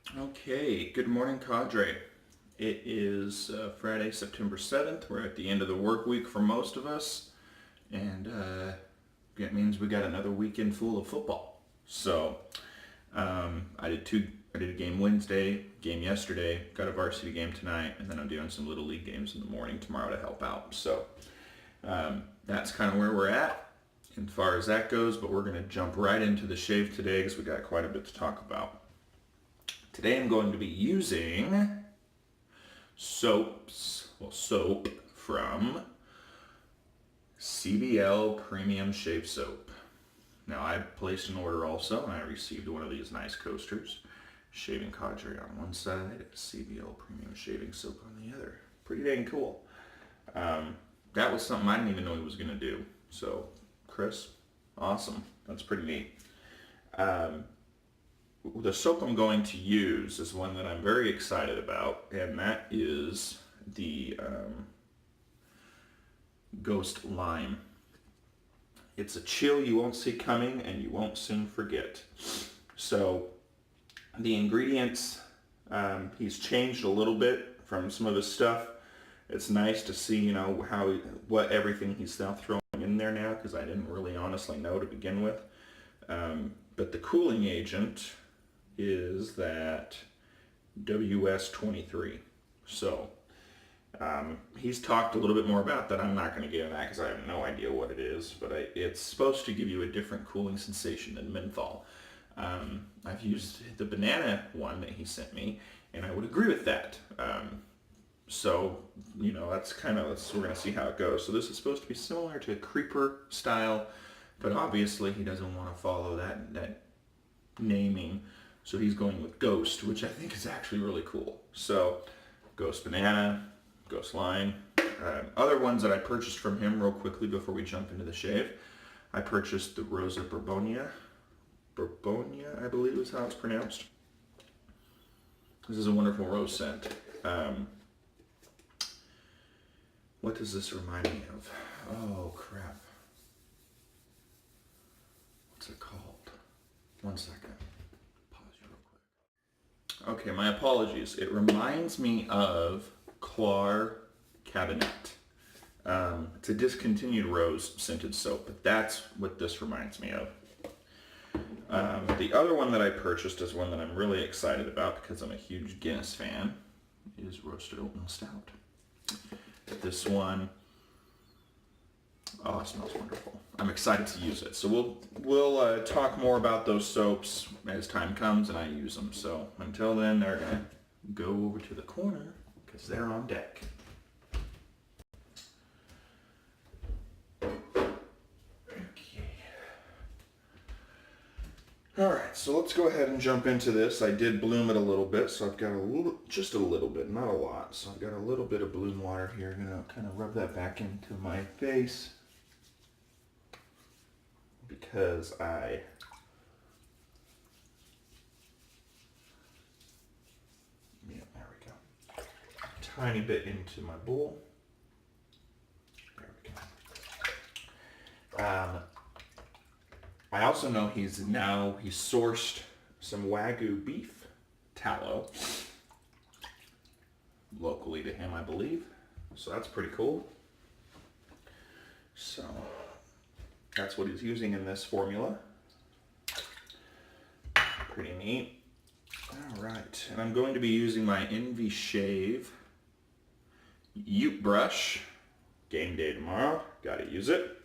Okay, good morning, Cadre. It is Friday, September 7th. We're at the end of the work week for most of us, and that means we got another weekend full of football. So, I did a game Wednesday, game yesterday, got a varsity game tonight, and then I'm doing some Little League games in the morning tomorrow to help out. So, that's kind of where we're at as far as that goes, but we're going to jump right into the shave today because we got quite a bit to talk about. Today I'm going to be using soap from CBL Premium Shave Soap. Now I placed an order also and I received one of these nice coasters. Shaving Cadre on one side, CBL Premium Shaving Soap on the other. Pretty dang cool. That was something I didn't even know he was going to do. So, Chris, awesome. That's pretty neat. The soap I'm going to use is one that I'm very excited about, and that is the Ghost Lime. It's a chill you won't see coming and you won't soon forget. So the ingredients, he's changed a little bit from some of his stuff. It's nice to see, what everything he's now throwing in there now, because I didn't really honestly know to begin with. But the cooling agent is that WS23. So he's talked a little bit more about that. I'm not going to get into that because I have no idea what it is, but it's supposed to give you a different cooling sensation than menthol. I've used the banana one that he sent me, and I would agree with that. So, we're going to see how it goes. So this is supposed to be similar to a creeper style, but obviously he doesn't want to follow that naming. So he's going with Ghost, which I think is actually really cool. So Ghost Banana, Ghost Lime. Other ones that I purchased from him real quickly before we jump into the shave. I purchased the Rosa Borbonia. Borbonia, I believe is how it's pronounced. This is a wonderful rose scent. What does this remind me of? Oh, crap. What's it called? One second. Okay, my apologies. It reminds me of Clar Cabinet. It's a discontinued rose scented soap, but that's what this reminds me of. The other one that I purchased is one that I'm really excited about because I'm a huge Guinness fan, is Roasted Oatmeal Stout. This one, oh, it smells wonderful. I'm excited to use it. So we'll talk more about those soaps as time comes and I use them. So until then, they're gonna go over to the corner because they're on deck. Okay. All right, so let's go ahead and jump into this. I did bloom it a little bit, so I've got just a little bit, not a lot. So I've got a little bit of bloom water here. I'm gonna kind of rub that back into my face, because yeah, there we go. Tiny bit into my bowl. There we go. I also know he's sourced some Wagyu beef tallow locally to him, I believe. So that's pretty cool. So that's what he's using in this formula. Pretty neat. All right, and I'm going to be using my Envy Shave Ute brush. Game day tomorrow, gotta use it.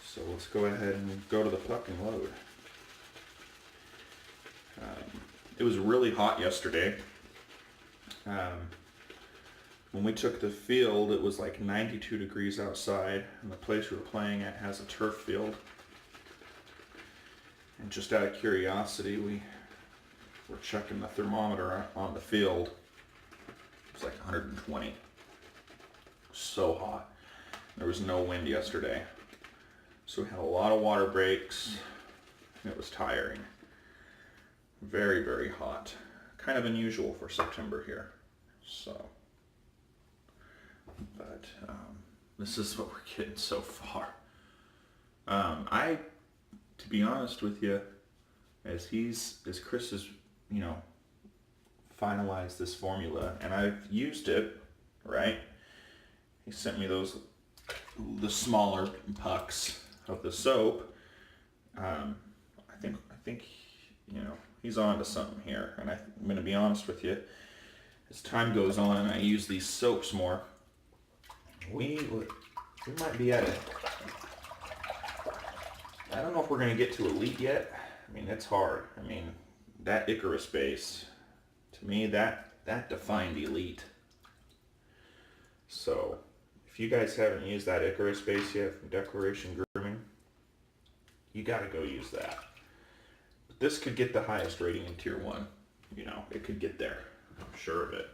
So let's go ahead and go to the puck and load. It was really hot yesterday. When we took the field, it was like 92 degrees outside, and the place we were playing at has a turf field. And just out of curiosity, we were checking the thermometer on the field. It was like 120. So hot. There was no wind yesterday. So we had a lot of water breaks, and it was tiring. Very, very hot. Kind of unusual for September here. So, but this is what we're getting so far. To be honest with you, as Chris is, finalize this formula, and I've used it, right? He sent me the smaller pucks of the soap. I think, you know, he's on to something here, and I'm going to be honest with you. As time goes on and I use these soaps more, we might be at it. I don't know if we're going to get to elite yet. I mean, it's hard. I mean, that Icarus base, to me, that defined elite. So, if you guys haven't used that Icarus base yet from Declaration Grooming, you got to go use that. But this could get the highest rating in Tier 1. You know, it could get there. I'm sure of it.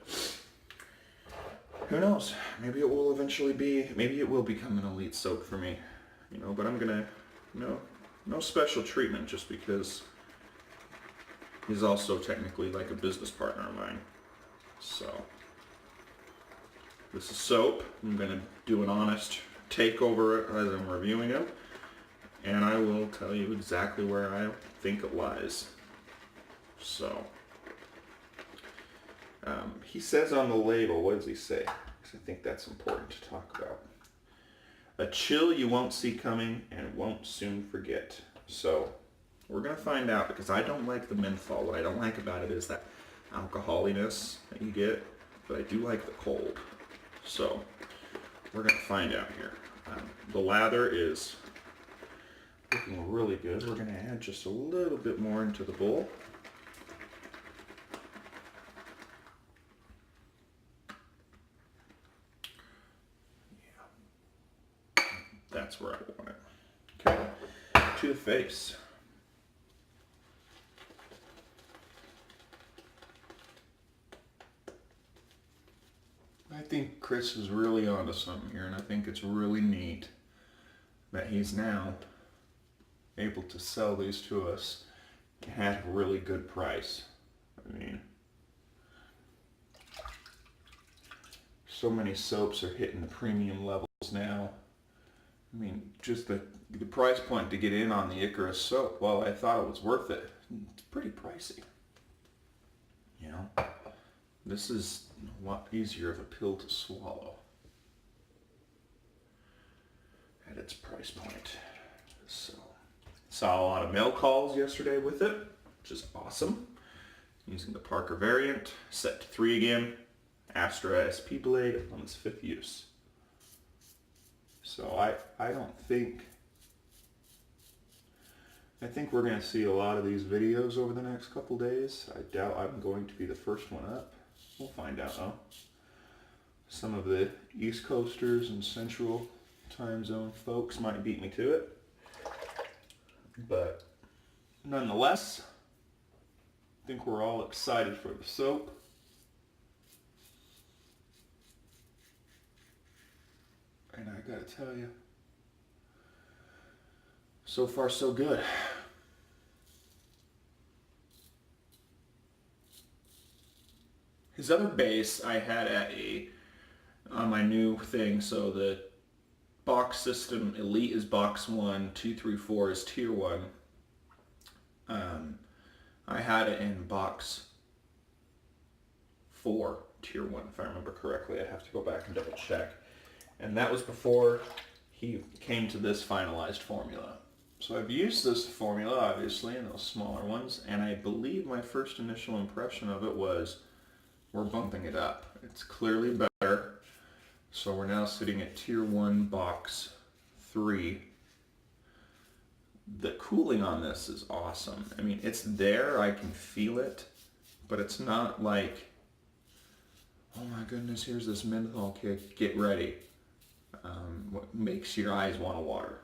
Who knows? Maybe it will eventually be, maybe it will become an elite soap for me. You know, but I'm going to, no special treatment just because he's also technically like a business partner of mine. So, this is soap. I'm going to do an honest take over it as I'm reviewing him. And I will tell you exactly where I think it lies. So, he says on the label, what does he say? Because I think that's important to talk about. A chill you won't see coming and won't soon forget. So, we're going to find out, because I don't like the menthol. What I don't like about it is that alcoholiness that you get, but I do like the cold. So, we're going to find out here. The lather is looking really good. We're going to add just a little bit more into the bowl. Yeah. That's where I want it. Okay. To the face. I think Chris is really onto something here, and I think it's really neat that he's now able to sell these to us at a really good price. I mean, so many soaps are hitting the premium levels now. I mean, just the price point to get in on the Icarus soap, well, I thought it was worth it. It's pretty pricey. You know, this is a lot easier of a pill to swallow at its price point. So, saw a lot of mail calls yesterday with it, which is awesome. Using the Parker variant, set to 3 again. Astra SP blade on its 5th use. So I think we're going to see a lot of these videos over the next couple days. I doubt I'm going to be the first one up. We'll find out though. Some of the East Coasters and Central Time Zone folks might beat me to it. But nonetheless, I think we're all excited for the soap. And I gotta tell you, so far so good. His other base I had on my new thing, so the box system Elite is box 1, 2, 3, 4 is tier 1. I had it in box 4, tier 1, if I remember correctly. I'd have to go back and double check. And that was before he came to this finalized formula. So I've used this formula, obviously, in those smaller ones, and I believe my first initial impression of it was, we're bumping it up. It's clearly better. So we're now sitting at tier 1, box 3. The cooling on this is awesome. I mean, it's there, I can feel it, but it's not like, oh my goodness, here's this menthol kick, get ready. What makes your eyes want to water.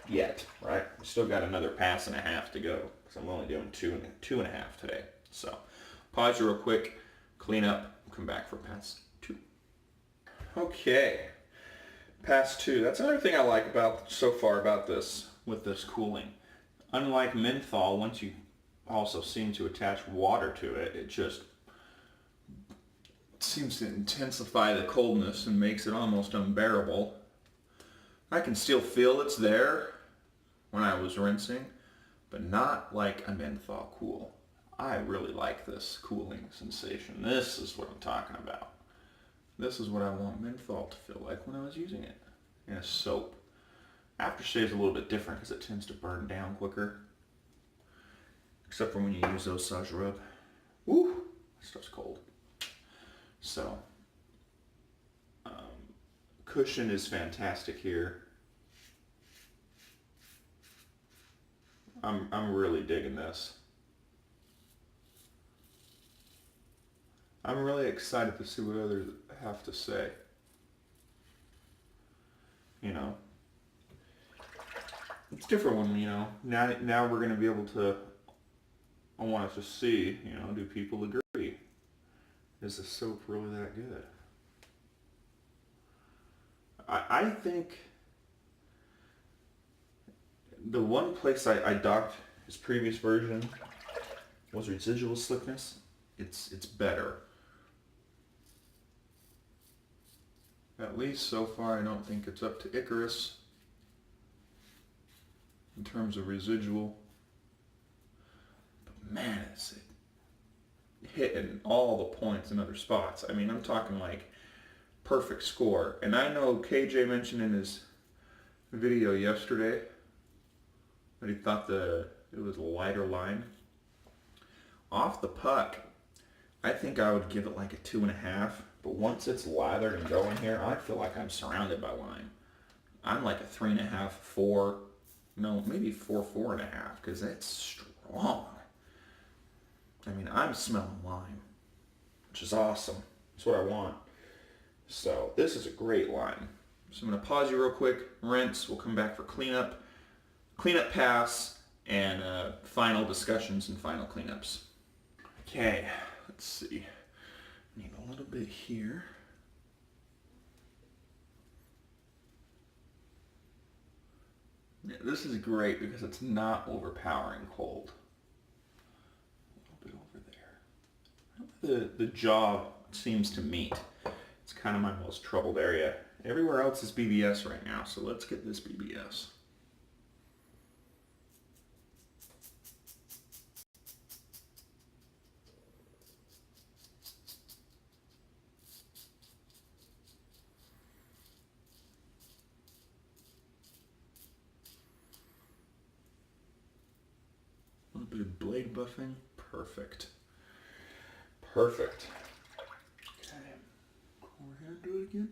Yet, right? We still got another pass and a half to go, because I'm only doing two and a half today. So, pause you real quick, clean up, come back for pass 2. Okay, pass 2. That's another thing I like about so far about this, with this cooling. Unlike menthol, once you also seem to attach water to it, it just seems to intensify the coldness and makes it almost unbearable. I can still feel it's there when I was rinsing, but not like a menthol cool. I really like this cooling sensation. This is what I'm talking about. This is what I want menthol to feel like when I was using it in a soap. Aftershave's a little bit different because it tends to burn down quicker. Except for when you use Osage rub. Woo! That stuff's cold. So, cushion is fantastic here. I'm really digging this. I'm really excited to see what others have to say. You know, it's different when, you know, now we're going to be able to, I want us to see, you know, do people agree? Is the soap really that good? I think the one place I docked his previous version was residual slickness. It's better. At least so far, I don't think it's up to Icarus in terms of residual. But man, it's hitting all the points in other spots. I mean, I'm talking like perfect score. And I know KJ mentioned in his video yesterday that he thought it was a lighter lime. Off the puck, I think I would give it like a 2.5. But once it's lathered and going here, I feel like I'm surrounded by lime. I'm like a 3.5, 4, no, maybe 4, 4.5, because that's strong. I mean, I'm smelling lime, which is awesome. That's what I want. So this is a great lime. So I'm going to pause you real quick, rinse. We'll come back for cleanup pass, and final discussions and final cleanups. Okay, let's see. Need a little bit here. Yeah, this is great because it's not overpowering cold. A little bit over there. The jaw seems to meet. It's kind of my most troubled area. Everywhere else is BBS right now, so let's get this BBS. A little bit of blade buffing. Perfect. Perfect. Okay. Go over here and do it again.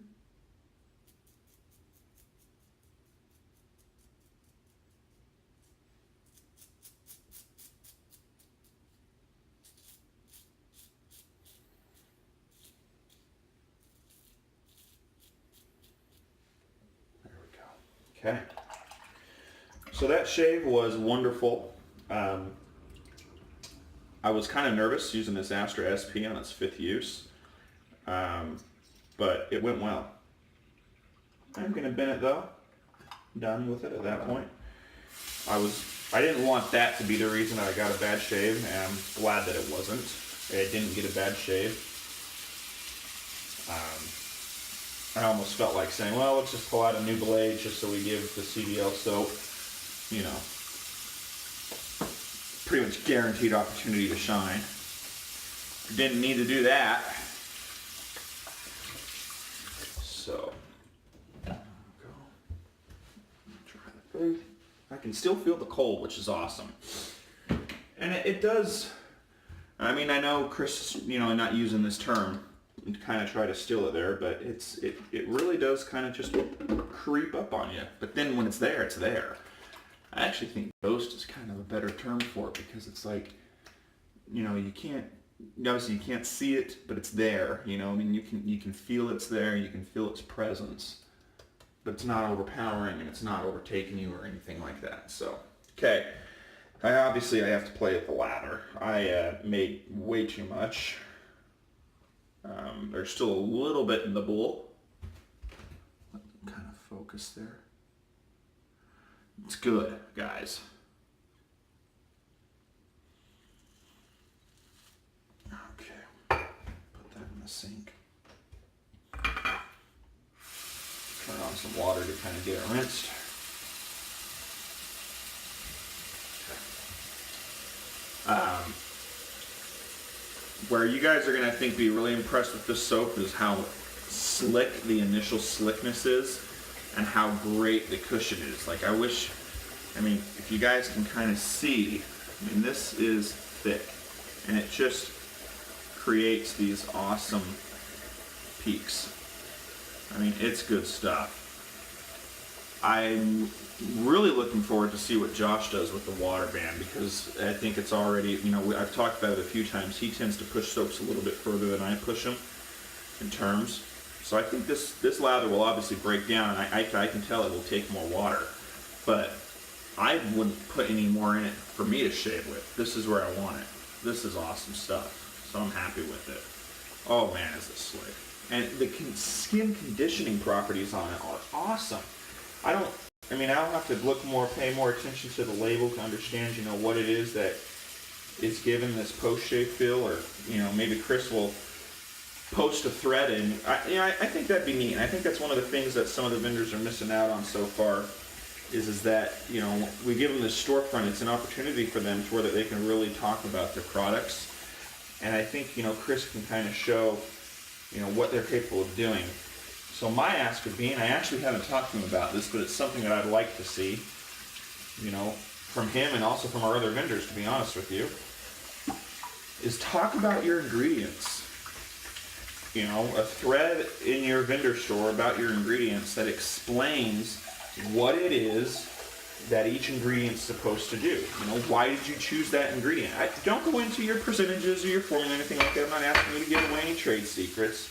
There we go. Okay. So that shave was wonderful. I was kind of nervous using this Astra SP on its 5th use, but it went well. I'm going to bin it though. Done with it at that point. I didn't want that to be the reason that I got a bad shave, and I'm glad that it wasn't. I didn't get a bad shave. I almost felt like saying, well, let's just pull out a new blade just so we give the CBL soap, you know, pretty much guaranteed opportunity to shine. Didn't need to do that. So, there we go. Try the face. I can still feel the cold, which is awesome. And it does, I mean, I know Chris, you know, not using this term, kind of try to steal it there, but it really does kind of just creep up on you. But then when it's there, it's there. I actually think ghost is kind of a better term for it because it's like, you know, obviously you can't see it, but it's there, you know. I mean, you can feel it's there, you can feel its presence, but it's not overpowering and it's not overtaking you or anything like that. So, okay. I have to play at the ladder. I made way too much. There's still a little bit in the bowl. Kind of focus there. It's good, guys. Okay, put that in the sink. Turn on some water to kind of get it rinsed. Where you guys are gonna, I think, be really impressed with this soap is how slick the initial slickness is and how great the cushion is. Like I wish, I mean, if you guys can kind of see, I mean, this is thick and it just creates these awesome peaks. I mean, it's good stuff. I'm really looking forward to see what Josh does with the water band, because I think it's already, you know, I've talked about it a few times. He tends to push soaps a little bit further than I push them in terms. So I think this lather will obviously break down, and I can tell it will take more water. But I wouldn't put any more in it for me to shave with. This is where I want it. This is awesome stuff. So I'm happy with it. Oh man, is this slick. And the skin conditioning properties on it are awesome. I don't have to pay more attention to the label to understand, you know, what it is that is given this post-shave feel, or, you know, maybe Chris will post a thread in. I think that'd be neat. And I think that's one of the things that some of the vendors are missing out on so far is that, you know, we give them this storefront. It's an opportunity for them to where that they can really talk about their products. And I think, you know, Chris can kind of show, you know, what they're capable of doing. So my ask would be, and I actually haven't talked to him about this, but it's something that I'd like to see, you know, from him and also from our other vendors, to be honest with you, is talk about your ingredients. You know, a thread in your vendor store about your ingredients that explains what it is that each ingredient's supposed to do. You know, why did you choose that ingredient? Don't go into your percentages or your formula or anything like that. I'm not asking you to give away any trade secrets,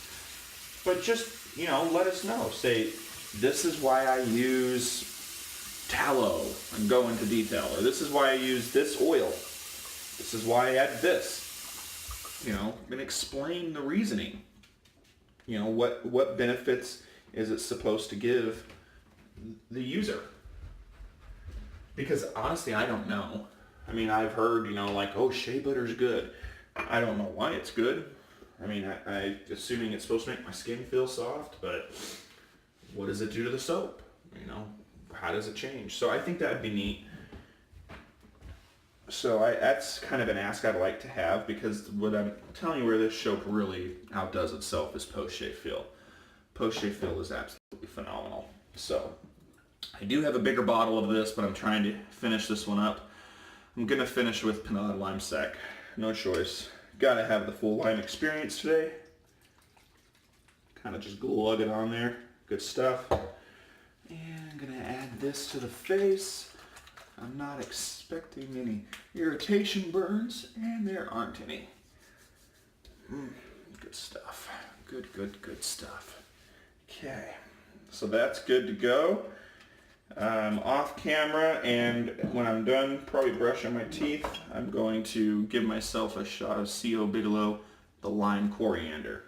but just, you know, let us know. Say, this is why I use tallow, and go into detail. Or this is why I use this oil. This is why I add this. You know, and explain the reasoning. You know, what benefits is it supposed to give the user? Because honestly, I don't know. I mean, I've heard, you know, like, oh, shea butter's good. I don't know why it's good. I mean, I assuming it's supposed to make my skin feel soft, but what does it do to the soap? You know, how does it change? So I think that would be neat. So that's kind of an ask I'd like to have, because what I'm telling you, where this soap really outdoes itself is post-shave feel. Post-shave feel is absolutely phenomenal. So I do have a bigger bottle of this, but I'm trying to finish this one up. I'm going to finish with Pinot Lime Sec. No choice. Gotta have the full lime experience today. Kind of just glug it on there. Good stuff. And I'm gonna add this to the face. I'm not expecting any irritation burns, and there aren't any. Good stuff. Good stuff. Okay, so that's good to go. Off camera, and when I'm done probably brushing my teeth, I'm going to give myself a shot of C.O. Bigelow, the lime coriander.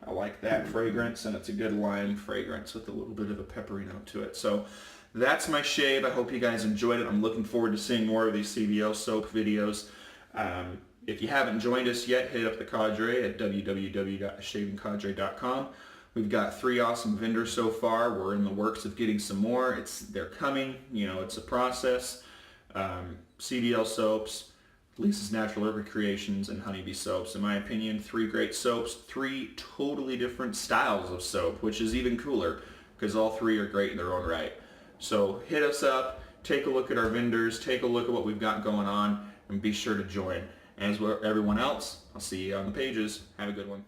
I like that fragrance, and it's a good lime fragrance with a little bit of a peppery note to it. So that's my shave. I hope you guys enjoyed it. I'm looking forward to seeing more of these CBL soap videos. If you haven't joined us yet, hit up the Cadre at www.shavingcadre.com. We've got 3 awesome vendors so far. We're in the works of getting some more. They're coming. You know, it's a process. CBL soaps, Lisa's Natural Herb Creations, and Honeybee soaps. In my opinion, 3 great soaps, 3 totally different styles of soap, which is even cooler because all 3 are great in their own right. So hit us up, take a look at our vendors, take a look at what we've got going on, and be sure to join. As with everyone else, I'll see you on the pages. Have a good one.